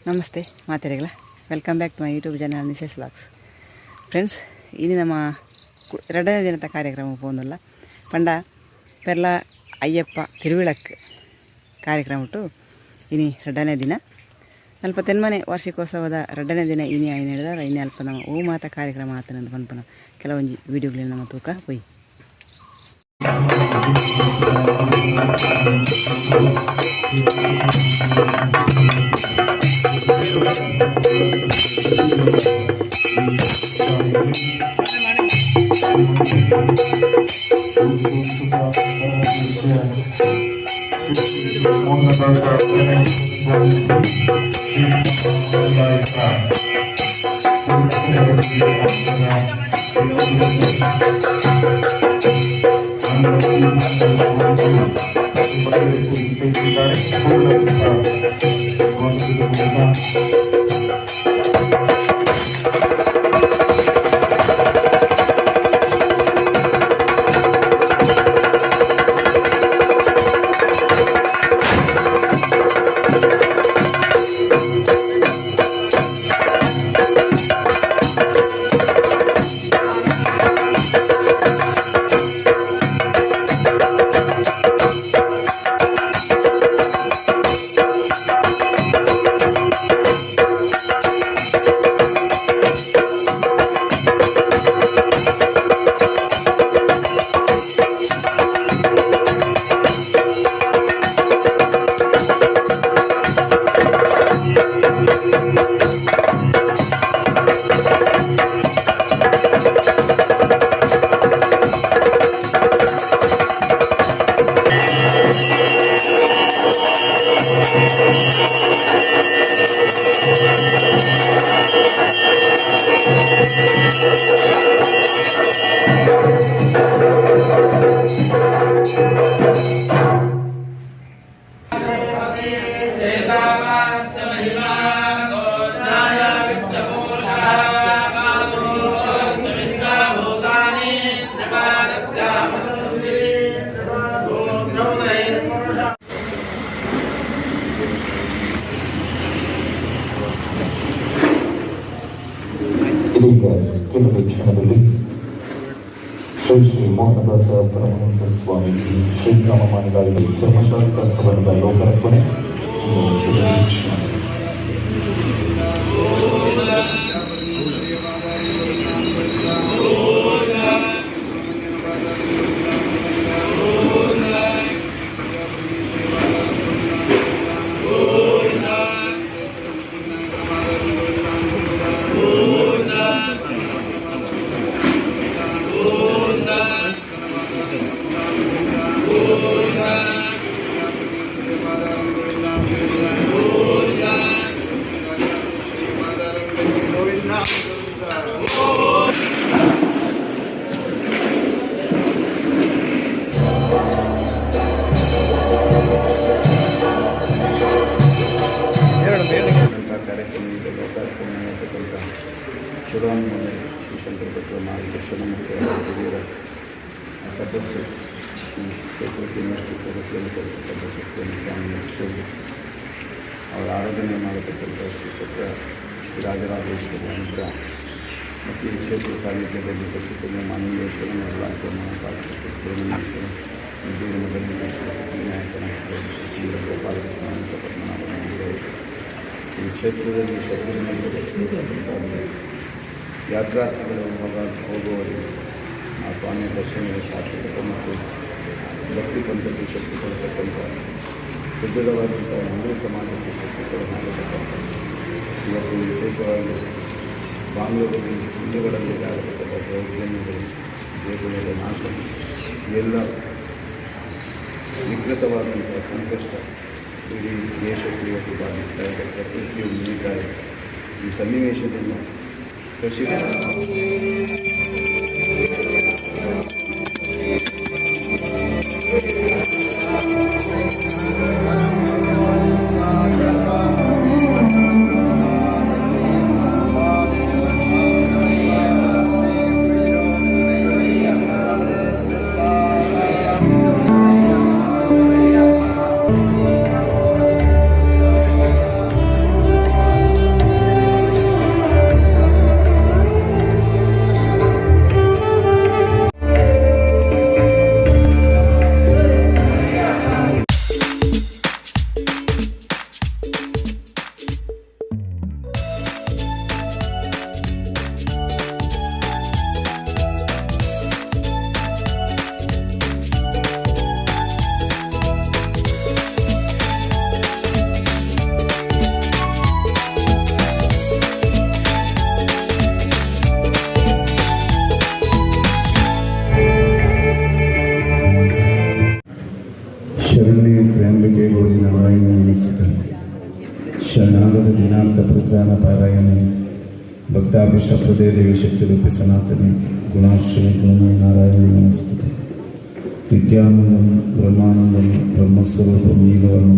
ನಮಸ್ತೆ ಮಾತೆರೆಗಳ welcome back to my YouTube channel ನಿಸೆಸ್ ವ್ಲಾಗ್ಸ್. ಫ್ರೆಂಡ್ಸ್, ಇನ್ನು ನಮ್ಮ 2ನೇ ದಿನದ ಕಾರ್ಯಕ್ರಮ പോകുന്നിಲ್ಲ ಪಂಡ ಪೆರ್ಲ ಅಯ್ಯಪ್ಪ ತಿರುವಿಳಕ್ಕೆ ಕಾರ್ಯಕ್ರಮ ಉಂಟು. ಇನಿ 2ನೇ ದಿನ ಸ್ವಲ್ಪ ತೆನ್ಮನೆ ವಾರ್ಷಿಕೋತ್ಸವದ 2ನೇ ದಿನ ಇನಿ ಆಯ್ನ ಹೇಳಿದಾರೆ. ಇನ್ನು ಅಲ್ಪ ನಮ್ಮ ಓ ಮಾತ ಕಾರ್ಯಕ್ರಮ ಆತನಂದು ಪನ್ಪನ ಕೆಲವೊಂದು ವೀಡಿಯೋಗಳಲ್ಲಿ ನಮ್ಮ ತೂಕ ಹೋಯ್. ಇದೀಗ ಕೆಲವು ಕ್ಷಣದಲ್ಲಿ ಶ್ರೀ ಶ್ರೀ ಮೋಹನದಾಸ ಪರಮಹಂಸ ಸ್ವಾಮೀಜಿ ಶ್ರೀರಾಮಮಾನಿಗಾಗಿ ಧರ್ಮಶಾಸ್ತ್ರ ಲೋಕಾರ್ಪಣೆ. ಮಾರ್ಗದರ್ಶನ ಮತ್ತು ಹಿರಿಯರ ಸದಸ್ಯರು ಈ ಕ್ಷೇತ್ರಕ್ಕೆ ಇನ್ನಷ್ಟು ಪ್ರಗತಿಯನ್ನು ತರತಕ್ಕಂಥ ಶಕ್ತಿಯನ್ನು ಸ್ವಾಮಿ ನಡೆಸಿಕೊಂಡು ಅವರ ಆರಾಧನೆ ಮಾಡತಕ್ಕಂಥ ಶ್ರೀಕ್ಷೇತ್ರ ಶ್ರೀ ರಾಜರಾಜೇಶ್ವರಿ ಅಂತ ಮತ್ತು ಈ ಕ್ಷೇತ್ರ ಸಾನ್ನಿಧ್ಯದಲ್ಲಿ ಪ್ರಸ್ತುತ ಮಾನವೇಶ್ವರ ಸುಬ್ರಹ್ಮಣ್ಯೇಶ್ವರ ವಿನಾಯಕನ ಗೋಪಾಲಕೃಷ್ಣ ಅಂತ ಪದ್ಮನಾಭ ಮಂದಿರವರು ಈ ಕ್ಷೇತ್ರದಲ್ಲಿ ಯಾತ್ರಾರ್ಥಿಗಳು ಹೋಗುವವರಿಗೆ ಆ ಸ್ವಾಮಿಯ ದರ್ಶನದ ಶಾಶ್ವತ ಮತ್ತು ಭಕ್ತಿ ಪಂಥಕ್ಕೆ ಶಕ್ತಿ ಕೊಡತಕ್ಕಂಥ ಸುದೃಢವಾದಂಥ ಹಿಂದೂ ಸಮಾಜಕ್ಕೆ ಶಕ್ತಿ ಕೊಡತಕ್ಕಂಥ ಇವತ್ತು ವಿಶೇಷವಾಗಿ ಬಾಂಗ್ಲಾದಲ್ಲಿ ಹಿಂದೂಗಳಲ್ಲಿ ಆಗತಕ್ಕಂಥ ದೌರ್ಜನ್ಯಗಳು ದೇಗುಲದ ನಾಶ ಎಲ್ಲ ವಿಕೃತವಾದಂಥ ಸಂಕಷ್ಟ ಇಡೀ ದೇಶಕ್ಕೆ ಇವತ್ತು ಬಾಧಿಸ್ತಾ ಇದೆ, ಪ್ರಕೃತಿಯು ಮುಗಿತಾ ಇದೆ. ಈ ಸನ್ನಿವೇಶದಿಂದ ಕೃಷಿ ಶರಣಾಗತ ದಿನಾರ್ಥ ಪರಿತ್ರಾಣ ಪಾರಾಯಣೆ ಭಕ್ತಾಭಿಷ್ಟಪ್ರದೇ ದೇವಿ ಶಕ್ತಿರೂಪಿ ಸನಾತನಿ ಗುಣಾಶ್ರಯ ಗುಣಮಯ ನಾರಾಯಣ ನಮಸ್ತುತೆ ನಿತ್ಯಾನಂದಂ ಬ್ರಹ್ಮಾನಂದಂ ಬ್ರಹ್ಮಸ್ವರೂಪಂ ಈಗವನು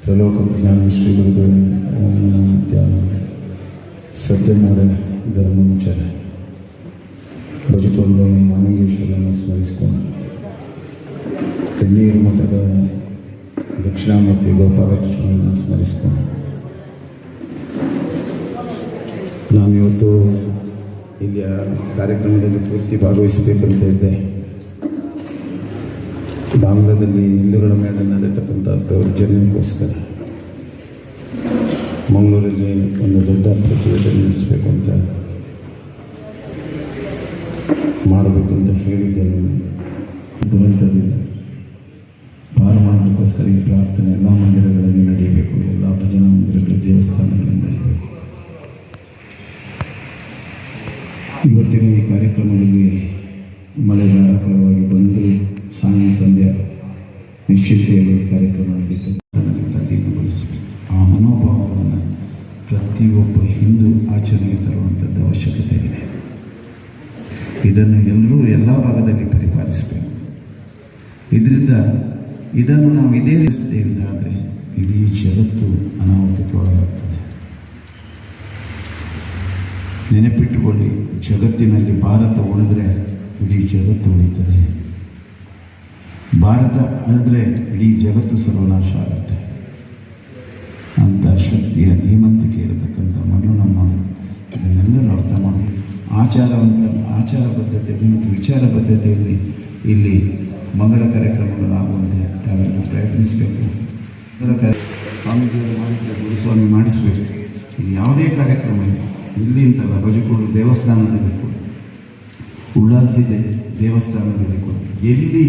ತ್ರಲೋಕ ಜ್ಞಾನ ಶ್ರೀ ಗುರುದೇವ ಓಂ ನಮೋ ನಿತ್ಯಾನಂದ ಸತ್ಯನಾದ ಧರ್ಮಂಚರ ಭಜಕೊಂಡು ಮಾನವೇಶ್ವರನ್ನು ಸ್ಮರಿಸಿಕೊಂಡು ಕಣ್ಣೀರು ಮಠದ ದಕ್ಷಿಣಾಮೂರ್ತಿ ಗೋಪಾಲಕೃಷ್ಣನನ್ನು ಸ್ಮರಿಸಿಕೊಂಡು ನಾನಿವತ್ತು ಇಲ್ಲಿಯ ಕಾರ್ಯಕ್ರಮದಲ್ಲಿ ಪೂರ್ತಿ ಭಾಗವಹಿಸಬೇಕಂತ ಇದ್ದೆ. ಬಾಂಗ್ಲಾದಲ್ಲಿ ಹಿಂದೂಗಳ ಮೇಲೆ ನಡೆತಕ್ಕಂಥ ದೌರ್ಜನ್ಯಕ್ಕೋಸ್ಕರ ಮಂಗಳೂರಲ್ಲಿ ಒಂದು ದೊಡ್ಡ ಪ್ರತಿಭಟನೆ ನಡೆಸಬೇಕು ಅಂತ ಮಾಡಬೇಕಂತ ಹೇಳಿದ್ದೇನೆ. ದುರಂತದಿಂದ ಪಾರು ಮಾಡೋದಕ್ಕೋಸ್ಕರ ಈ ಪ್ರಾರ್ಥನೆ ಎಲ್ಲ ಮಂದಿರಗಳಲ್ಲಿ ನಡೆಯಬೇಕು, ಎಲ್ಲ ಭಜನಾ ಮಂದಿರಗಳ ದೇವಸ್ಥಾನಗಳಲ್ಲಿ ನಡೆಯಬೇಕು. ಇವತ್ತಿನ ಈ ಕಾರ್ಯಕ್ರಮದಲ್ಲಿ ಮಳೆ ಧಾರಾಕಾರವಾಗಿ ಬಂದು ಸಂಧ್ಯಾ ನಿಶ್ಚಿತೆಯಲ್ಲಿ ಕಾರ್ಯಕ್ರಮ ನಡೀತು. ಅದನ್ನು ತಲ್ಲೀನಗೊಳಿಸಬೇಕು. ಆ ಮನೋಭಾವವನ್ನು ಪ್ರತಿಯೊಬ್ಬ ಹಿಂದೂ ಆಚರಣೆಗೆ ತರುವಂಥದ್ದು ಅವಶ್ಯಕತೆ ಇದೆ. ಇದನ್ನು ಎಲ್ಲರೂ ಎಲ್ಲ ಭಾಗದಲ್ಲಿ ಪರಿಪಾಲಿಸಬೇಕು. ಇದರಿಂದ ಇದನ್ನು ನಾವು ಇದೇ ರೀತಿಯಾದರೆ ಇಡೀ ಜಗತ್ತು ಅನಾಹುತಕ್ಕೆ ಒಳಗಾಗ್ತದೆ. ನೆನಪಿಟ್ಟುಕೊಳ್ಳಿ, ಜಗತ್ತಿನಲ್ಲಿ ಭಾರತ ಉಳಿದ್ರೆ ಇಡೀ ಜಗತ್ತು ಉಳಿತದೆ. ಭಾರತ ಅಳಿದ್ರೆ ಇಡೀ ಜಗತ್ತು ಸರ್ವನಾಶ ಆಗುತ್ತೆ. ಅಂಥ ಶಕ್ತಿಯ ಧೀಮಂತಿಕೆ ಇರತಕ್ಕಂಥ ಮಣ್ಣು ನಮ್ಮ. ಇದನ್ನೆಲ್ಲರೂ ಅರ್ಥ ಮಾಡಿ ಆಚಾರ ಬದ್ಧತೆಯಲ್ಲಿ ಮತ್ತು ವಿಚಾರ ಬದ್ಧತೆಯಲ್ಲಿ ಇಲ್ಲಿ ಮಂಗಳ ಕಾರ್ಯಕ್ರಮಗಳಾಗುವಂತೆ ತಾವೆಲ್ಲ ಪ್ರಯತ್ನಿಸಬೇಕು. ಸ್ವಾಮೀಜಿಯವರು ಮಾಡಿಸಬೇಕು, ಗುರುಸ್ವಾಮಿ ಮಾಡಿಸಬೇಕು. ಇದು ಯಾವುದೇ ಕಾರ್ಯಕ್ರಮ ಇಲ್ಲ, ಇಲ್ಲಿ ಅಂತಲ್ಲ, ಬಜಕೂರು ದೇವಸ್ಥಾನದಲ್ಲಿ ಕೂಡ, ಉಳ್ಳಾಲ್ತಿದೆ ದೇವಸ್ಥಾನದಲ್ಲಿ ಕೂಡ, ಎಲ್ಲಿ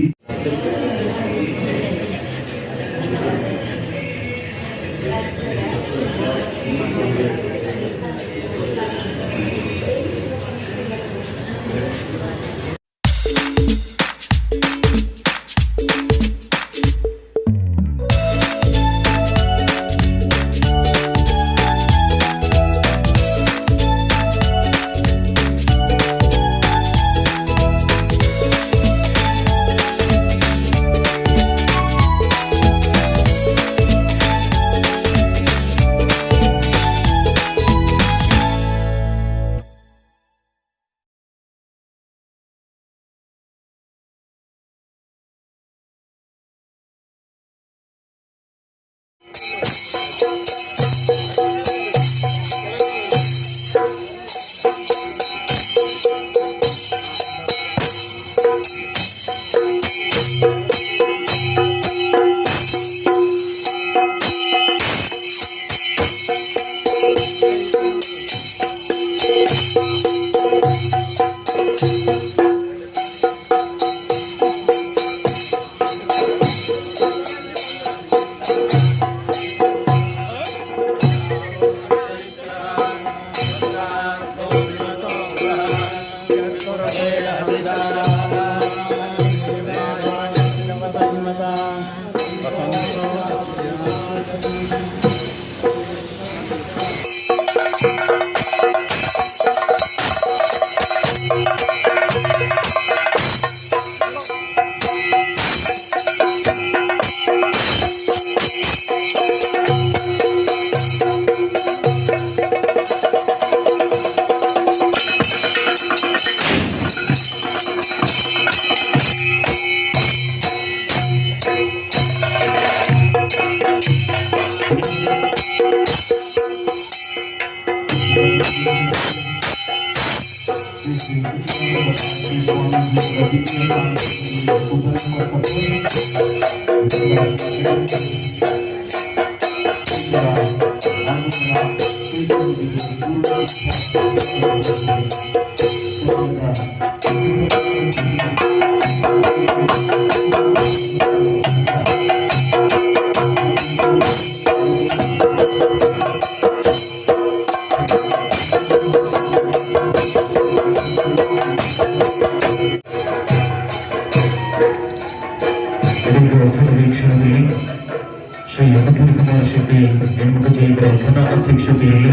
ಶ್ರೀ ಯಮಕೀರ್ತನ ಶೆಟ್ಟಿ ಜನ್ಮದಿನ ಘನ ಅಧ್ಯಕ್ಷತೆಯಲ್ಲಿ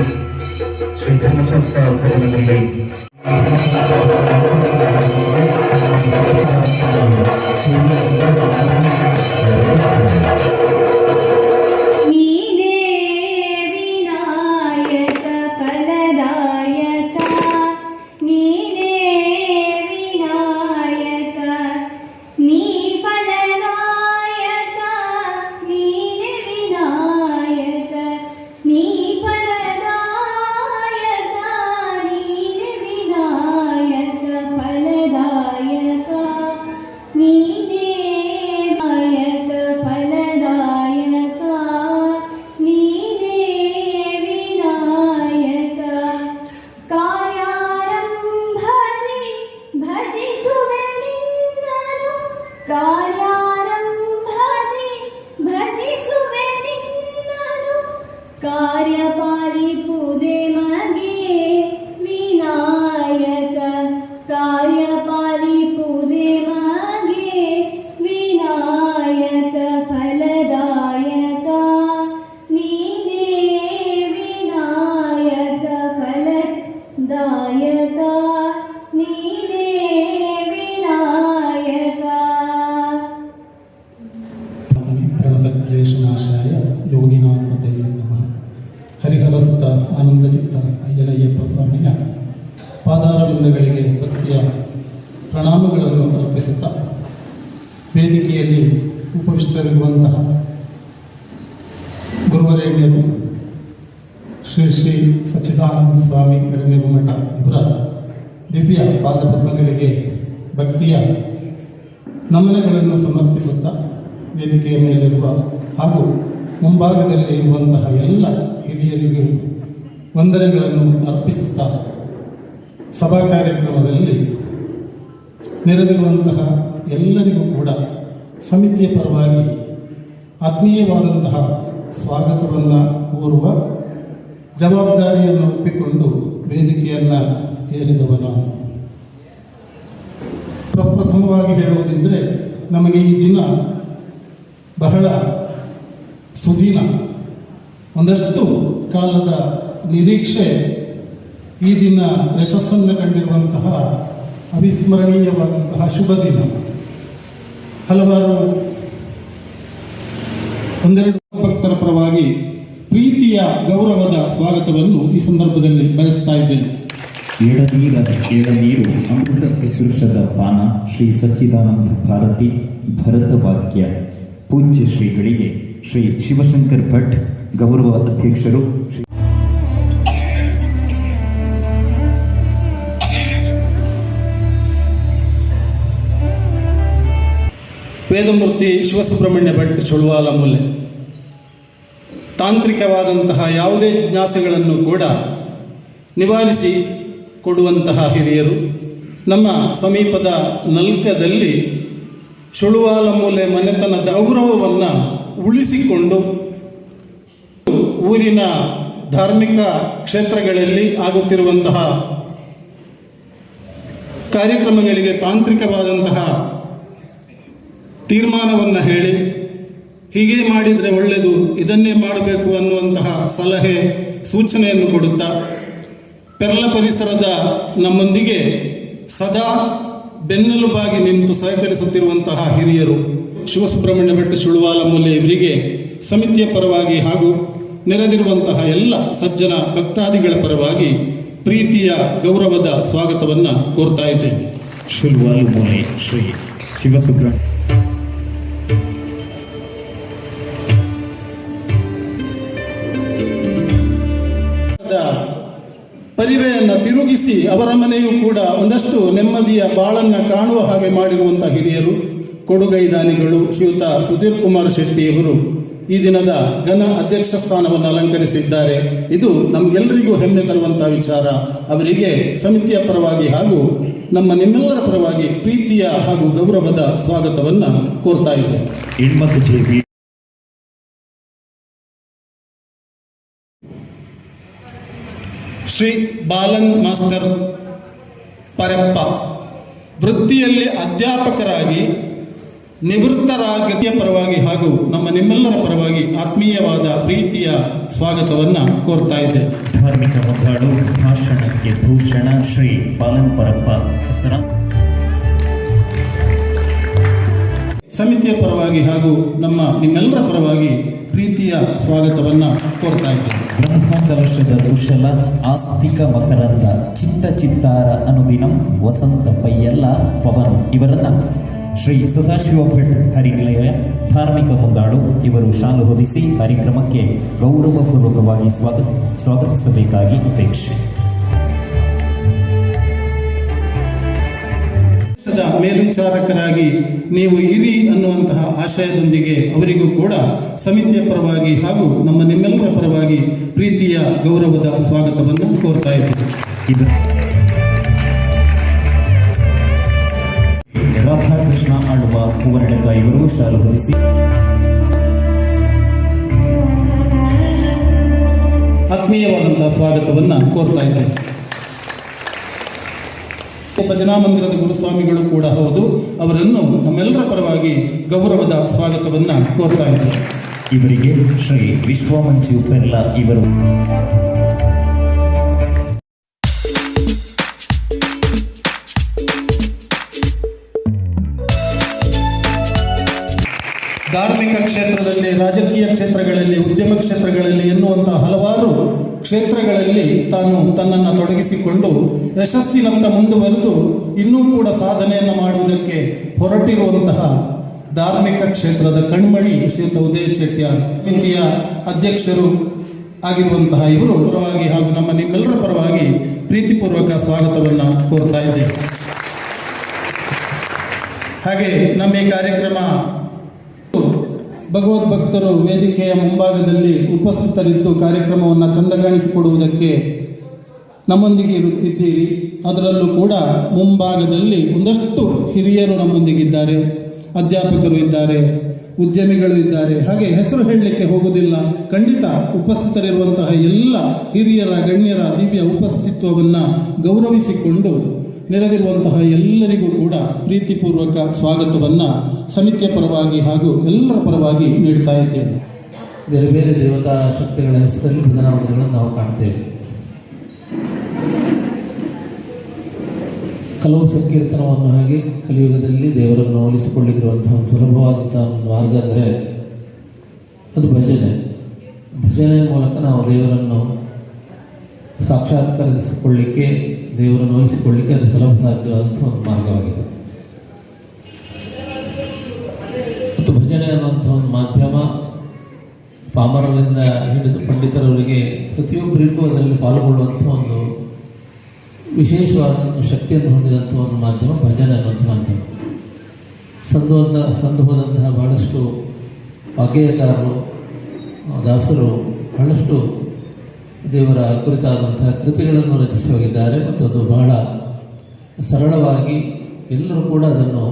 ಶ್ರೀ ಧರ್ಮಶಾಸ್ತ್ರ ಭವನದಲ್ಲಿ ಕಾರ್ಯಪಾಲಿಪುದೆ ಮಗೆ ವಿನಾಯಕ ಕಾರ್ಯಪಾಲಿಪುದೆ ಮಗೆ ವಿನಾಯಕ ಫಲದಾಯಕ ನೀನೇ ವಿನಾಯಕ ಫಲದಾಯಕ ನೀನೇ ವಿನಾಯಕ ಪ್ರಣತಕ್ಲೇಶನಾಶಾಯ ಯೋಗಿನಾಂತತೆ ನಮಃ. ಹರಿಹರಸುತ ಆನಂದಚಿತ್ತ ಅಯ್ಯನಯ್ಯಪ್ಪ ಸ್ವಾಮಿಯ ಪಾದಾರವಿಂದಗಳಿಗೆ ಭಕ್ತಿಯ ಪ್ರಣಾಮಗಳನ್ನು ಅರ್ಪಿಸುತ್ತಾ ವೇದಿಕೆಯಲ್ಲಿ ಉಪವಿಷ್ಟರಿರುವಂತಹ ಗುರುವರೇಣ್ಯರು ಶ್ರೀ ಶ್ರೀ ಸಚ್ಚಿದಾನಂದ ಸ್ವಾಮಿ ಗಡನಿರ್ಮಠ ಇವರ ದಿವ್ಯ ಪಾದಪದ್ಮಗಳಿಗೆ ಭಕ್ತಿಯ ನಮನಗಳನ್ನು ಸಮರ್ಪಿಸುತ್ತಾ ವೇದಿಕೆಯ ಮೇಲಿರುವ ಹಾಗೂ ಮುಂಭಾಗದಲ್ಲಿ ಇರುವಂತಹ ಎಲ್ಲ ಹಿರಿಯರಿಗೂ ವಂದನೆಗಳನ್ನು ಅರ್ಪಿಸುತ್ತಾ ಸಭಾ ಕಾರ್ಯಕ್ರಮದಲ್ಲಿ ನೆರೆದಿರುವಂತಹ ಎಲ್ಲರಿಗೂ ಕೂಡ ಸಮಿತಿಯ ಪರವಾಗಿ ಆತ್ಮೀಯವಾದಂತಹ ಸ್ವಾಗತವನ್ನು ಕೋರುವ ಜವಾಬ್ದಾರಿಯನ್ನು ಒಪ್ಪಿಕೊಂಡು ವೇದಿಕೆಯನ್ನು ಏರಿದವನ. ಪ್ರಪ್ರಥಮವಾಗಿ ಹೇಳುವುದಿದ್ದರೆ ನಮಗೆ ಈ ದಿನ ಬಹಳ ಸುದಿನ, ಒಂದಷ್ಟು ಕಾಲದ ನಿರೀಕ್ಷೆ ಈ ದಿನ ಯಶಸ್ಸನ್ನು ಕಂಡಿರುವಂತಹ ಅವಿಸ್ಮರಣೀಯವಾದಂತಹ ಶುಭ ದಿನ. ಹಲವಾರು ಒಂದೆರಡು ಭಕ್ತರ ಪರವಾಗಿ ಪ್ರೀತಿಯ ಗೌರವದ ಸ್ವಾಗತವನ್ನು ಈ ಸಂದರ್ಭದಲ್ಲಿ ಬಯಸ್ತಾ ಇದ್ದೇನೆ. ಎಳನೀರದ ಎಳನೀರು ಅಮೃತ ಸದೃಶದ ಪಾನ ಶ್ರೀ ಸಚ್ಚಿದಾನಂದ ಭಾರತಿ ಭರತ ವಾಕ್ಯ ಪೂಜ್ಯ ಶ್ರೀಗಳಿಗೆ ಶ್ರೀ ಶಿವಶಂಕರ್ ಭಟ್ ಗೌರವ ಅಧ್ಯಕ್ಷರು, ವೇದಮೂರ್ತಿ ಶಿವಸುಬ್ರಹ್ಮಣ್ಯ ಭಟ್ ಚುಳುವಾಲ ಮೂಲೆ ತಾಂತ್ರಿಕವಾದಂತಹ ಯಾವುದೇ ಜಿಜ್ಞಾಸೆಗಳನ್ನು ಕೂಡ ನಿವಾರಿಸಿ ಕೊಡುವಂತಹ ಹಿರಿಯರು. ನಮ್ಮ ಸಮೀಪದ ನಲ್ಕದಲ್ಲಿ ಚುಳುವಾಲ ಮೂಲೆ ಮನೆತನದ ಗೌರವವನ್ನು ಉಳಿಸಿಕೊಂಡು ಊರಿನ ಧಾರ್ಮಿಕ ಕ್ಷೇತ್ರಗಳಲ್ಲಿ ಆಗುತ್ತಿರುವಂತಹ ಕಾರ್ಯಕ್ರಮಗಳಿಗೆ ತಾಂತ್ರಿಕವಾದಂತಹ ತೀರ್ಮಾನವನ್ನು ಹೇಳಿ ಹೀಗೆ ಮಾಡಿದರೆ ಒಳ್ಳೆಯದು, ಇದನ್ನೇ ಮಾಡಬೇಕು ಅನ್ನುವಂತಹ ಸಲಹೆ ಸೂಚನೆಯನ್ನು ಕೊಡುತ್ತಾ ಪೆರ್ಲ ಪರಿಸರದ ನಮ್ಮೊಂದಿಗೆ ಸದಾ ಬೆನ್ನೆಲುಬಾಗಿ ನಿಂತು ಸಹಕರಿಸುತ್ತಿರುವಂತಹ ಹಿರಿಯರು ಶಿವಸುಬ್ರಹ್ಮಣ್ಯ ಭಟ್ ಚುಳುವಾಲ ಮೂಲೆ ಇವರಿಗೆ ಸಮಿತಿಯ ಪರವಾಗಿ ಹಾಗೂ ನೆರೆದಿರುವಂತಹ ಎಲ್ಲ ಸಜ್ಜನ ಭಕ್ತಾದಿಗಳ ಪರವಾಗಿ ಪ್ರೀತಿಯ ಗೌರವದ ಸ್ವಾಗತವನ್ನು ಕೋರ್ತಾ ಇದ್ದೇನೆ. ಚುಳುವಾಲ ಮೂಲೆ ಶ್ರೀ ಶಿವಸುಬ್ರಹ್ಮಣ್ಯ ಪರಿವೆಯನ್ನು ತಿರುಗಿಸಿ ಅವರ ಮನೆಯೂ ಕೂಡ ಒಂದಷ್ಟು ನೆಮ್ಮದಿಯ ಬಾಳನ್ನು ಕಾಣುವ ಹಾಗೆ ಮಾಡಿರುವಂತಹ ಹಿರಿಯರು ಕೊಡುಗೈದಾನಿಗಳು ಶ್ರೀಯುತ ಸುಧೀರ್ ಕುಮಾರ್ ಶೆಟ್ಟಿಯವರು ಈ ದಿನದ ಘನ ಅಧ್ಯಕ್ಷ ಸ್ಥಾನವನ್ನು ಅಲಂಕರಿಸಿದ್ದಾರೆ. ಇದು ನಮಗೆಲ್ಲರಿಗೂ ಹೆಮ್ಮೆ ತರುವಂತಹ ವಿಚಾರ. ಅವರಿಗೆ ಸಮಿತಿಯ ಪರವಾಗಿ ಹಾಗೂ ನಿಮ್ಮೆಲ್ಲರ ಪರವಾಗಿ ಪ್ರೀತಿಯ ಹಾಗೂ ಗೌರವದ ಸ್ವಾಗತವನ್ನು ಕೋರ್ತಾ ಇದ್ದೇನೆ. ಶ್ರೀ ಬಾಲನ್ ಮಾಸ್ಟರ್ ಪರಪ್ಪ ವೃತ್ತಿಯಲ್ಲಿ ಅಧ್ಯಾಪಕರಾಗಿ ನಿವೃತ್ತರಾಗತಿಯ ಪರವಾಗಿ ಹಾಗೂ ನಮ್ಮ ನಿಮ್ಮೆಲ್ಲರ ಪರವಾಗಿ ಆತ್ಮೀಯವಾದ ಪ್ರೀತಿಯ ಸ್ವಾಗತವನ್ನು ಕೋರ್ತಾ ಇದ್ದೇನೆ. ಧಾರ್ಮಿಕ ಮುಂದಾಳು ಭಾಷಣಕ್ಕೆ ಭೂಷಣ ಶ್ರೀ ಪಾಲನ್ಪರಪ್ಪ ಹೆಸರ ಸಮಿತಿಯ ಪರವಾಗಿ ಹಾಗೂ ನಮ್ಮ ನಿಮ್ಮೆಲ್ಲರ ಪರವಾಗಿ ಪ್ರೀತಿಯ ಸ್ವಾಗತವನ್ನು ಕೋರ್ತಾ ಇದ್ದೇನೆ. ಬ್ರಹ್ಮಕಲಶದ ಕುಶಲ ಆಸ್ತಿಕ ಮಕರಂದ ಚಿತ್ತ ಚಿತ್ತಾರ ಅನುದಿನಂ ವಸಂತ ಫೈಯಲ್ಲ ಪವನ್ ಇವರನ್ನ ಶ್ರೀ ಸದಾಶಿವ ಭಟ್ ಹರಿನಿಲಯ ಧಾರ್ಮಿಕ ಮುಂದಾಳು ಇವರು ಶಾಲು ಹೊದಿಸಿ ಕಾರ್ಯಕ್ರಮಕ್ಕೆ ಗೌರವಪೂರ್ವಕವಾಗಿ ಸ್ವಾಗತಿಸಬೇಕಾಗಿ ಅಪೇಕ್ಷೆ. ಮೇಲ್ವಿಚಾರಕರಾಗಿ ನೀವು ಇರಿ ಅನ್ನುವಂತಹ ಆಶಯದೊಂದಿಗೆ ಅವರಿಗೂ ಕೂಡ ಸಮಿತಿಯ ಪರವಾಗಿ ಹಾಗೂ ನಮ್ಮ ನಿಮ್ಮೆಲ್ಲರ ಪರವಾಗಿ ಪ್ರೀತಿಯ ಗೌರವದ ಸ್ವಾಗತವನ್ನು ಕೋರ್ತಾ ಇದ್ದೇವೆ. ರಾಧಾಕೃಷ್ಣ ಆಳುವ ಕುವರ್ಣಕ ಇವರು ಶಾಲು ಹೊದಿಸಿ ಆತ್ಮೀಯವಾದಂತಹ ಸ್ವಾಗತವನ್ನು ಕೋರ್ತಾ ಇದ್ದೇವೆ. ಭಜನಾ ಮಂದಿರದ ಗುರುಸ್ವಾಮಿಗಳು ಕೂಡ ಹೌದು, ಅವರನ್ನು ನಮ್ಮೆಲ್ಲರ ಪರವಾಗಿ ಗೌರವದ ಸ್ವಾಗತವನ್ನು ಕೋರ್ತಾ ಇದ್ದೇವೆ. ಇವರಿಗೆ ಶ್ರೀ ವಿಶ್ವಮಂಚು ಪೆರ್ಲಾ ಇವರು ಧಾರ್ಮಿಕ ಕ್ಷೇತ್ರದಲ್ಲಿ, ರಾಜಕೀಯ ಕ್ಷೇತ್ರಗಳಲ್ಲಿ, ಉದ್ಯಮ ಕ್ಷೇತ್ರಗಳಲ್ಲಿ ಎನ್ನುವಂತಹ ಹಲವಾರು ಕ್ಷೇತ್ರಗಳಲ್ಲಿ ತಾನು ತನ್ನನ್ನು ತೊಡಗಿಸಿಕೊಂಡು ಯಶಸ್ಸಿನತ್ತ ಮುಂದುವರೆದು ಇನ್ನೂ ಕೂಡ ಸಾಧನೆಯನ್ನು ಮಾಡುವುದಕ್ಕೆ ಹೊರಟಿರುವಂತಹ ಧಾರ್ಮಿಕ ಕ್ಷೇತ್ರದ ಕಣ್ಮಣಿ ಶ್ರೀಯುತ ಉದಯ ಚೆಟ್ಯಾರ್ ಸಮಿತಿಯ ಅಧ್ಯಕ್ಷರು ಆಗಿರುವಂತಹ ಇವರು ಪರವಾಗಿ ಹಾಗೂ ನಮ್ಮ ನಿಮ್ಮೆಲ್ಲರ ಪರವಾಗಿ ಪ್ರೀತಿಪೂರ್ವಕ ಸ್ವಾಗತವನ್ನು ಕೋರ್ತಾ ಇದ್ದೇವೆ. ಹಾಗೆ ನಮ್ಮ ಈ ಕಾರ್ಯಕ್ರಮ ಭಗವದ್ಭಕ್ತರು ವೇದಿಕೆಯ ಮುಂಭಾಗದಲ್ಲಿ ಉಪಸ್ಥಿತರಿದ್ದು ಕಾರ್ಯಕ್ರಮವನ್ನು ಚಂದಗಾಣಿಸಿಕೊಡುವುದಕ್ಕೆ ನಮ್ಮೊಂದಿಗೆ ಇದ್ದೀರಿ. ಅದರಲ್ಲೂ ಕೂಡ ಮುಂಭಾಗದಲ್ಲಿ ಒಂದಷ್ಟು ಹಿರಿಯರು ನಮ್ಮೊಂದಿಗಿದ್ದಾರೆ, ಅಧ್ಯಾಪಕರು ಇದ್ದಾರೆ, ಉದ್ಯಮಿಗಳು ಇದ್ದಾರೆ. ಹಾಗೆ ಹೆಸರು ಹೇಳಲಿಕ್ಕೆ ಹೋಗುವುದಿಲ್ಲ, ಖಂಡಿತ ಉಪಸ್ಥಿತರಿರುವಂತಹ ಎಲ್ಲ ಹಿರಿಯರ ಗಣ್ಯರ ದಿವ್ಯ ಉಪಸ್ಥಿತ್ವವನ್ನು ಗೌರವಿಸಿಕೊಂಡು ನೆರೆದಿರುವಂತಹ ಎಲ್ಲರಿಗೂ ಕೂಡ ಪ್ರೀತಿಪೂರ್ವಕ ಸ್ವಾಗತವನ್ನು ಸಮಿತಿಯ ಪರವಾಗಿ ಹಾಗೂ ಎಲ್ಲರ ಪರವಾಗಿ ನೀಡ್ತಾ ಇದ್ದೇನೆ. ಬೇರೆ ಬೇರೆ ದೇವತಾ ಶಕ್ತಿಗಳ ಹೆಸರಲ್ಲಿ ಬದಲಾವಣೆಗಳನ್ನು ನಾವು ಕಾಣ್ತೇವೆ. ಕೆಲವು ಸಂಕೀರ್ತನವನ್ನು ಹಾಗೆ ಕಲಿಯುಗದಲ್ಲಿ ದೇವರನ್ನು ಹೋಲಿಸಿಕೊಳ್ಳಿರುವಂತಹ ಒಂದು ಸುಲಭವಾದಂತಹ ಒಂದು ಮಾರ್ಗ ಅಂದರೆ ಅದು ಭಜನೆ. ಭಜನೆಯ ಮೂಲಕ ನಾವು ದೇವರನ್ನು ಸಾಕ್ಷಾತ್ಕರಿಸಿಕೊಳ್ಳಿಕ್ಕೆ, ದೇವರನ್ನು ಹೋಲಿಸಿಕೊಳ್ಳಿಕ್ಕೆ ಅದು ಸುಲಭ ಸಾಧ್ಯವಾದಂಥ ಒಂದು ಮಾರ್ಗವಾಗಿದೆ. ಮತ್ತು ಭಜನೆ ಅನ್ನುವಂಥ ಒಂದು ಮಾಧ್ಯಮ ಪಾಮರರಿಂದ ಹಿಡಿದು ಪಂಡಿತರವರಿಗೆ ಪ್ರತಿಯೊಬ್ಬರಿಗೂ ಅದರಲ್ಲಿ ಪಾಲ್ಗೊಳ್ಳುವಂಥ ಒಂದು ವಿಶೇಷವಾದಂಥ ಶಕ್ತಿಯನ್ನು ಹೊಂದಿದಂಥ ಒಂದು ಮಾಧ್ಯಮ ಭಜನೆ ಅನ್ನುವಂಥ ಮಾಧ್ಯಮ. ಸಂದು ಹೋದಂತಹ ಬಹಳಷ್ಟು ವಾಗ್ಗೇಯಕಾರರು, ದಾಸರು ಬಹಳಷ್ಟು ದೇವರ ಕುರಿತಾದಂತಹ ಕೃತಿಗಳನ್ನು ರಚಿಸಿ ಹೋಗಿದ್ದಾರೆ. ಮತ್ತು ಅದು ಬಹಳ ಸರಳವಾಗಿ ಎಲ್ಲರೂ ಕೂಡ ಅದನ್ನು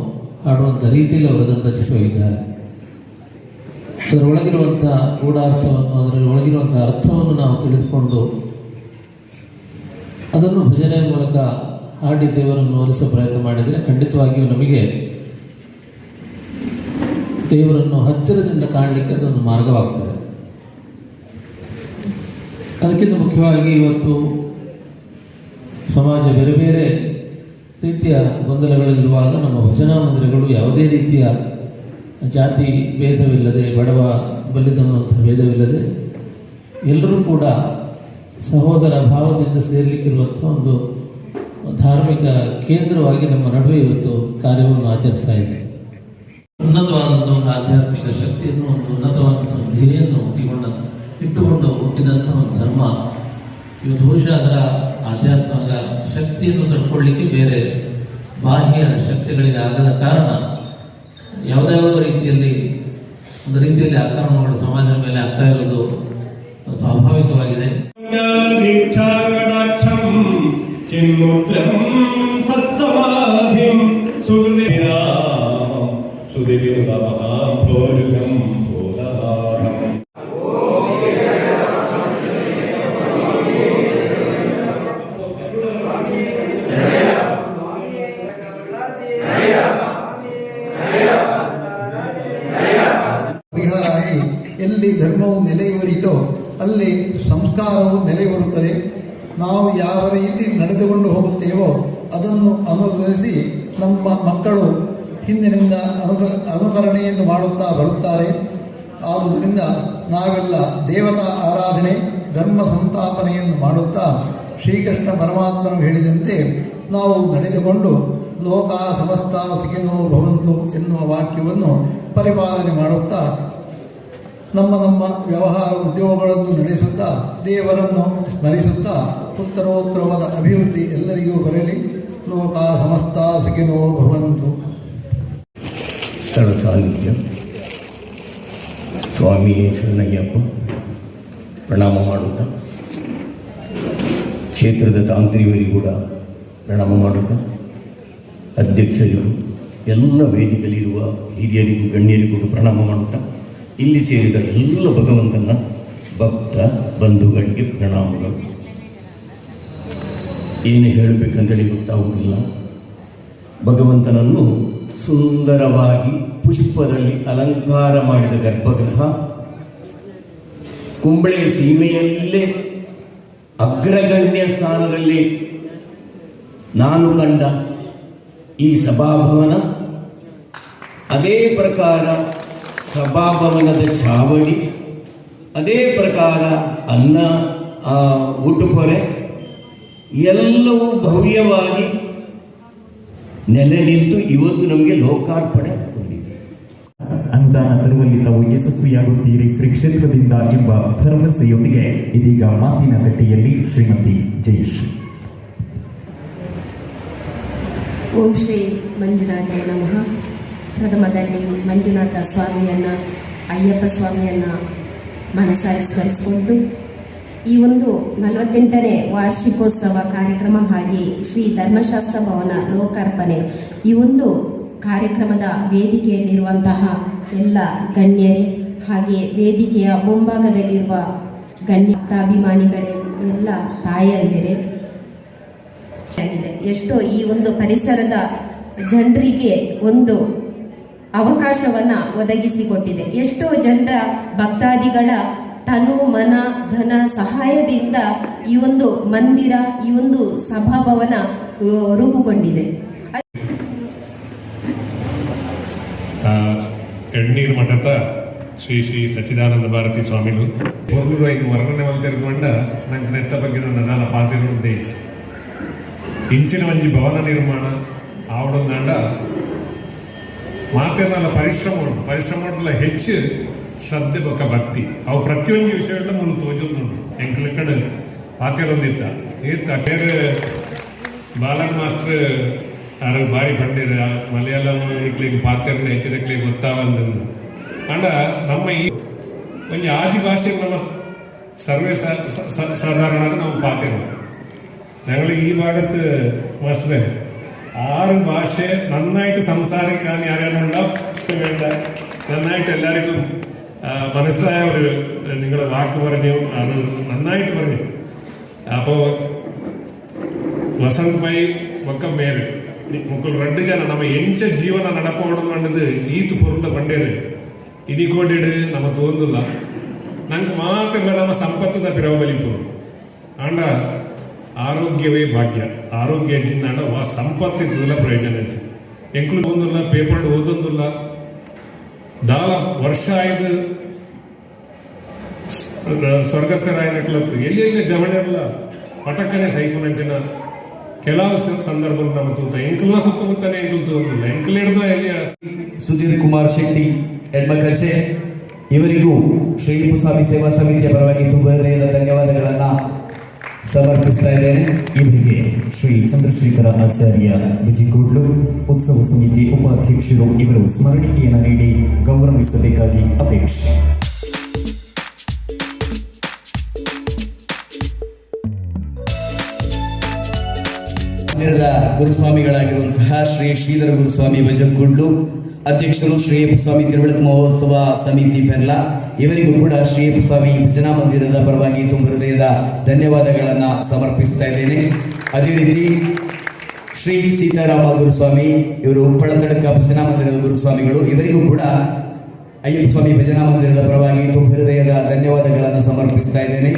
ಹಾಡುವಂಥ ರೀತಿಯಲ್ಲಿ ಅವರು ಅದನ್ನು ರಚಿಸಿ ಹೋಗಿದ್ದಾರೆ. ಅದರೊಳಗಿರುವಂಥ ಗೂಢಾರ್ಥವನ್ನು, ಅದರಲ್ಲಿ ಒಳಗಿರುವಂಥ ಅರ್ಥವನ್ನು ನಾವು ತಿಳಿದುಕೊಂಡು ಅದನ್ನು ಭಜನೆಯ ಮೂಲಕ ಹಾಡಿ ದೇವರನ್ನು ಹೋಲಿಸುವ ಪ್ರಯತ್ನ ಮಾಡಿದರೆ ಖಂಡಿತವಾಗಿಯೂ ನಮಗೆ ದೇವರನ್ನು ಹತ್ತಿರದಿಂದ ಕಾಣಲಿಕ್ಕೆ ಅದೊಂದು ಮಾರ್ಗವಾಗ್ತದೆ. ಅದಕ್ಕಿಂತ ಮುಖ್ಯವಾಗಿ ಇವತ್ತು ಸಮಾಜ ಬೇರೆ ಬೇರೆ ರೀತಿಯ ಗೊಂದಲಗಳಲ್ಲಿರುವಾಗ ನಮ್ಮ ಭಜನಾ ಮಂದಿರಗಳು ಯಾವುದೇ ರೀತಿಯ ಜಾತಿ ಭೇದವಿಲ್ಲದೆ, ಬಡವ ಬಲ್ಲಿದನ್ನುವಂಥ ಭೇದವಿಲ್ಲದೆ ಎಲ್ಲರೂ ಕೂಡ ಸಹೋದರ ಭಾವದಿಂದ ಸೇರಲಿಕ್ಕಿರುವಂಥ ಒಂದು ಧಾರ್ಮಿಕ ಕೇಂದ್ರವಾಗಿ ನಮ್ಮ ನಡುವೆ ಇವತ್ತು ಕಾರ್ಯವನ್ನು ಆಚರಿಸ್ತಾ ಇದೆ. ಉನ್ನತವಾದಂಥ ಒಂದು ಆಧ್ಯಾತ್ಮಿಕ ಶಕ್ತಿಯನ್ನು, ಒಂದು ಉನ್ನತವಾದಂಥ ಧ್ಯೇಯನ್ನು ಇಟ್ಟುಕೊಂಡು ಹುಟ್ಟಿದಂಥ ಒಂದು ಧರ್ಮ ಇವತ್ತು ಬಹುಶಃ ಅದರ ಆಧ್ಯಾತ್ಮಿಕ ಶಕ್ತಿಯನ್ನು ತಡ್ಕೊಳ್ಳಿಕ್ಕೆ ಬೇರೆ ಬಾಹ್ಯ ಶಕ್ತಿಗಳಿಗೆ ಆಗದ ಕಾರಣ ಯಾವುದಾವುದೋ ರೀತಿಯಲ್ಲಿ ಒಂದು ರೀತಿಯಲ್ಲಿ ಆಕ್ರಮಣಗಳು ಸಮಾಜದ ಮೇಲೆ ಆಗ್ತಾ ಇರೋದು ಸ್ವಾಭಾವಿಕವಾಗಿದೆ. ಚಿನ್ಮುದ್ರಂ ಸತ್ಸಮಾಧಿಂ ಜ್ಞಾನವು ನೆಲೆಯೂರುತ್ತದೆ. ನಾವು ಯಾವ ರೀತಿ ನಡೆದುಕೊಂಡು ಹೋಗುತ್ತೇವೋ ಅದನ್ನು ಅನುಸರಿಸಿ ನಮ್ಮ ಮಕ್ಕಳು ಹಿಂದಿನಿಂದ ಅನುಕರಣೆಯನ್ನು ಮಾಡುತ್ತಾ ಬರುತ್ತಾರೆ. ಆದುದರಿಂದ ನಾವೆಲ್ಲ ದೇವತಾ ಆರಾಧನೆ, ಧರ್ಮ ಸಂಸ್ಥಾಪನೆಯನ್ನು ಮಾಡುತ್ತಾ ಶ್ರೀಕೃಷ್ಣ ಪರಮಾತ್ಮನು ಹೇಳಿದಂತೆ ನಾವು ನಡೆದುಕೊಂಡು ಲೋಕ ಸಮಸ್ತ ಸುಖಿನೋ ಭವಂತು ಎನ್ನುವ ವಾಕ್ಯವನ್ನು ಪರಿಪಾಲನೆ ಮಾಡುತ್ತಾ ನಮ್ಮ ವ್ಯವಹಾರ ಉದ್ಯೋಗಗಳನ್ನು ನಡೆಸುತ್ತಾ ದೇವರನ್ನು ಸ್ಮರಿಸುತ್ತಾ ಉತ್ತರೋತ್ತರವಾದ ಅಭಿವೃದ್ಧಿ ಎಲ್ಲರಿಗೂ ಬರಲಿ. ಲೋಕ ಸಮಸ್ತ ಸುಖಿನೋ ಭವಂತು. ಸ್ಥಳ ಸಾನ್ನಿಧ್ಯ ಸ್ವಾಮಿಯೇ ಶರಣಯ್ಯಪ್ಪ ಪ್ರಣಾಮ ಮಾಡುತ್ತಾ, ಕ್ಷೇತ್ರದ ತಾಂತ್ರಿಕರಿಗೂ ಕೂಡ ಪ್ರಣಾಮ ಮಾಡುತ್ತಾ, ಅಧ್ಯಕ್ಷರಿಗೂ ಎಲ್ಲ ವೇದಿಕೆಯಲ್ಲಿರುವ ಹಿರಿಯರಿಗೂ ಗಣ್ಯರಿಗೂ ಪ್ರಣಾಮ ಮಾಡುತ್ತಾ, ಇಲ್ಲಿ ಸೇರಿದ ಎಲ್ಲ ಭಗವಂತನ ಭಕ್ತ ಬಂಧುಗಳಿಗೆ ಪ್ರಣಾಮಗಳು. ಏನು ಹೇಳಬೇಕಂತೇಳಿ ಗೊತ್ತಾಗುವುದಿಲ್ಲ. ಭಗವಂತನನ್ನು ಸುಂದರವಾಗಿ ಪುಷ್ಪದಲ್ಲಿ ಅಲಂಕಾರ ಮಾಡಿದ ಗರ್ಭಗೃಹ, ಕುಂಬಳೆ ಸೀಮೆಯಲ್ಲೇ ಅಗ್ರಗಣ್ಯ ಸ್ಥಾನದಲ್ಲಿ ನಾನು ಕಂಡ ಈ ಸಭಾಭವನ, ಅದೇ ಪ್ರಕಾರ ಸಭಾಭವನದ ಚಾವಡಿ, ಅದೇ ಪ್ರಕಾರ ಊಟುಪೊರೆ ಎಲ್ಲವೂ ಭವ್ಯವಾಗಿ ನೆಲೆ ನಿಂತು ಇವತ್ತು ನಮಗೆ ಲೋಕಾರ್ಪಣೆಗೊಂಡಿದೆ. ಅನುದಾನ ತರುವಲ್ಲಿ ತಾವು ಯಶಸ್ವಿಯಾಗುತ್ತೀರಿ ಶ್ರೀ ಕ್ಷೇತ್ರದಿಂದ ಎಂಬ ಭರವಸೆಯೊಂದಿಗೆ ಇದೀಗ ಮಾತಿನ ಕಟ್ಟೆಯಲ್ಲಿ ಶ್ರೀಮತಿ ಜಯಶ್ರೀ. ಓಂ ಶ್ರೀ ಮಂಜುನಾಥಾಯ ನಮಃ. ಪ್ರಥಮದಲ್ಲಿ ಮಂಜುನಾಥ ಸ್ವಾಮಿಯನ್ನು, ಅಯ್ಯಪ್ಪ ಸ್ವಾಮಿಯನ್ನು ಮನಸಾರೆ ಸ್ಮರಿಸಿಕೊಂಡು ಈ ಒಂದು 48ನೇ ವಾರ್ಷಿಕೋತ್ಸವ ಕಾರ್ಯಕ್ರಮ ಹಾಗೆ ಶ್ರೀ ಧರ್ಮಶಾಸ್ತ್ರ ಭವನ ಲೋಕಾರ್ಪಣೆ ಈ ಒಂದು ಕಾರ್ಯಕ್ರಮದ ವೇದಿಕೆಯಲ್ಲಿರುವಂತಹ ಎಲ್ಲ ಗಣ್ಯರೇ ಹಾಗೆ ವೇದಿಕೆಯ ಮುಂಭಾಗದಲ್ಲಿರುವ ಗಣ್ಯಾಭಿಮಾನಿಗಳೇ, ಎಲ್ಲ ತಾಯಂದಿರೇ ಆಗಿದೆ. ಎಷ್ಟೋ ಈ ಒಂದು ಪರಿಸರದ ಜನರಿಗೆ ಒಂದು ಅವಕಾಶವನ್ನು ಒದಗಿಸಿಕೊಟ್ಟಿದೆ. ಎಷ್ಟೋ ಜನರ ಭಕ್ತಾದಿಗಳ ತನು ಮನ ಧನ ಸಹಾಯದಿಂದ ಈ ಒಂದು ಮಂದಿರ, ಈ ಒಂದು ಸಭಾಭವನ ರೂಪುಗೊಂಡಿದೆ. ಎಣ್ಣೀರು ಮಠದ ಶ್ರೀ ಶ್ರೀ ಸಚ್ಚಿದಾನಂದ ಭಾರತಿ ಸ್ವಾಮಿಗಳು ಹೊರಲೂರು ಐದು ವರ್ಣನೆ ಮಲ್ತಿರುಕೊಂಡ ನಂಗೆ ನೆತ್ತ ಬಗ್ಗೆ ನನ್ನ ನಾಲ ಪಾತಿರು ಉದ್ದೇಶಿ ಇಂಚಿನ ಒಂಜಿ ಭವನ ನಿರ್ಮಾಣ ಆವಡೊಂದಾಂಡ ಮಾತಿರಲ್ಲ ಪರಿಶ್ರಮ ಹೆಚ್ಚು ಶ್ರದ್ಧೆ ಬೊಕ್ಕ ಭಕ್ತಿ ಅವು ಪ್ರತಿಯೊಂದು ವಿಷಯಗಳ ಮೂಲ ತೋಜುಂಡು ಎಂಕ್ಲ ಕಡೆ ಪಾತಿರೊಂದಿತ್ತ ಏತ್ ಅಟೇರ್ ಬಾಲನ್ ಮಾಸ್ಟರ್ ಯಾರು ಬಾರಿ ಪಂಡಿರ ಮಲಯಾಳಂ ಇಕ್ಲಿಗೆ ಪಾತ್ರನ ಹೆಚ್ಚಿದಕ್ಲಿಗೆ ಗೊತ್ತಾವಂದಂದು ಅಂಡ ನಮ್ಮ ಈ ಒಂದು ಆಜಿ ಭಾಷೆ ನಮ್ಮ ಸರ್ವೇ ಸಾಧಾರಣ ನಾವು ಪಾತಿರ ഞങ്ങൾ ഈ ഭാഗത്ത് മാസ്റ്ററെ 6 ഭാഷ നന്നായിട്ട് സംസാരിക്കാൻ ആരാനുള്ള വേണ്ട നന്നായിട്ട് എല്ലാവർക്കും മനസ്സിലായ ഒരു നിങ്ങളുടെ വാക്ക് പറഞ്ഞു, അത് നന്നായിട്ട് പറഞ്ഞു. അപ്പോൾ ವಸಂತ್ ಭಾಯಿ ಒಕ್ಕ ಮೇರೆ ಮುಕ್ಕಳು 2 ಜನ ನಮ್ಮ ಎಂಚ ಜೀವನ ನಡಪೋಡು ಮಾಡಿದ್ ಈತು ಪೊರುಳ ಪಂಡೇರು ಇದಿಕೋಡಿಡು ನಮ್ಮ ತೋಂದಿಲ್ಲ ನಂಗೆ ಮಾತ್ರ ನಮ್ಮ ಸಂಪತ್ತದ ಪಿರವಲಿಪು ಆಂಡ ಆರೋಗ್ಯವೇ ಭಾಗ್ಯ. ಆರೋಗ್ಯ ಹೆಚ್ಚಿಂದ ಸಂಪತ್ತಿದ್ದಲ್ಲ ಪ್ರಯೋಜನ ಹೆಚ್ಚು ಎಂಕ್ಲು ಓದಿಲ್ಲ, ಪೇಪರ್ ಓದೊಂದಿಲ್ಲ, ದಾಲ ವರ್ಷ ಆಯ್ದು ಸ್ವರ್ಗಸ್ಥರಾಯನಕ್ಲತ್ತು ಎಲ್ಲೆಲ್ಲ ಜವಣಿರಲ್ಲ ಪಟಕ್ಕನೆ ಸೈಕುನಂಚಿನ ಕೆಲವು ಸಂದರ್ಭಗಳು ನಮ್ಮ ತೂತ ಎಂಕ್ಲ ಸುತ್ತಮುತ್ತನೇ ಎಂಕ್ಲು ತೋದಿಲ್ಲ ಎಂಕ್ಲು ಹಿಡಿದ್ರೆ ಎಲ್ಲಿ. ಸುಧೀರ್ ಕುಮಾರ್ ಶೆಟ್ಟಿ ಹೆಣ್ಮಕ್ಕಳೇ, ಇವರಿಗೂ ಶ್ರೀ ಸ್ವಾಮಿ ಸೇವಾ ಸಮಿತಿಯ ಪರವಾಗಿ ತುಂಬ ಹೃದಯದ ಧನ್ಯವಾದಗಳನ್ನು ಸಮರ್ಪಿಸ್ತಾ ಇದ್ದೇನೆ. ಇವರಿಗೆ ಶ್ರೀ ಚಂದ್ರಶೇಖರ ಆಚಾರ್ಯ ಬಿಜಿಕೋಡ್ಲು ಉತ್ಸವ ಸಮಿತಿ ಉಪಾಧ್ಯಕ್ಷರು ಇವರು ಸ್ಮರಣಿಕೆಯನ್ನು ನೀಡಿ ಗೌರವಿಸಬೇಕಾಗಿ ಅಪೇಕ್ಷೆ. ಗುರುಸ್ವಾಮಿಗಳಾಗಿರುವಂತಹ ಶ್ರೀ ಶ್ರೀಧರ ಗುರುಸ್ವಾಮಿ ಬಜಕೋಡ್ಲು, ಅಧ್ಯಕ್ಷರು ಶ್ರೀ ಸ್ವಾಮಿ ತಿರುವಳಕ ಮಹೋತ್ಸವ ಸಮಿತಿ ಪೆರ್ಲ, ಇವರಿಗೂ ಕೂಡ ಶ್ರೀ ಸ್ವಾಮಿ ಭಜನಾ ಮಂದಿರದ ಪರವಾಗಿ ತುಂಬ ಹೃದಯದ ಧನ್ಯವಾದಗಳನ್ನು ಸಮರ್ಪಿಸ್ತಾ ಇದ್ದೇನೆ. ಅದೇ ರೀತಿ ಶ್ರೀ ಸೀತಾರಾಮ ಗುರುಸ್ವಾಮಿ, ಇವರು ಉಪ್ಪಳತಡಕ ಭಜನಾ ಮಂದಿರದ ಗುರುಸ್ವಾಮಿಗಳು, ಇವರಿಗೂ ಕೂಡ ಅಯ್ಯಪ್ಪ ಸ್ವಾಮಿ ಭಜನಾ ಮಂದಿರದ ಪರವಾಗಿ ತುಂಬ ಹೃದಯದ ಧನ್ಯವಾದಗಳನ್ನು ಸಮರ್ಪಿಸ್ತಾ ಇದ್ದೇನೆ.